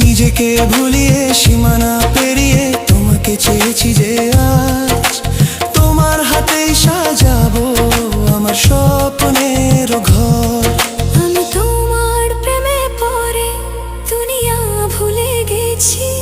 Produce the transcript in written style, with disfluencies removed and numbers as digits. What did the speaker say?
নিজেকে ভুলিয়ে সীমানা পেরিয়ে তোমাকে চেয়েছি যে আজ তোমার হাতেই সাজাবো আমার স্বপ্নের ঘর। আমি তোমার প্রেমে পড়ে দুনিয়া ভুলে গেছি।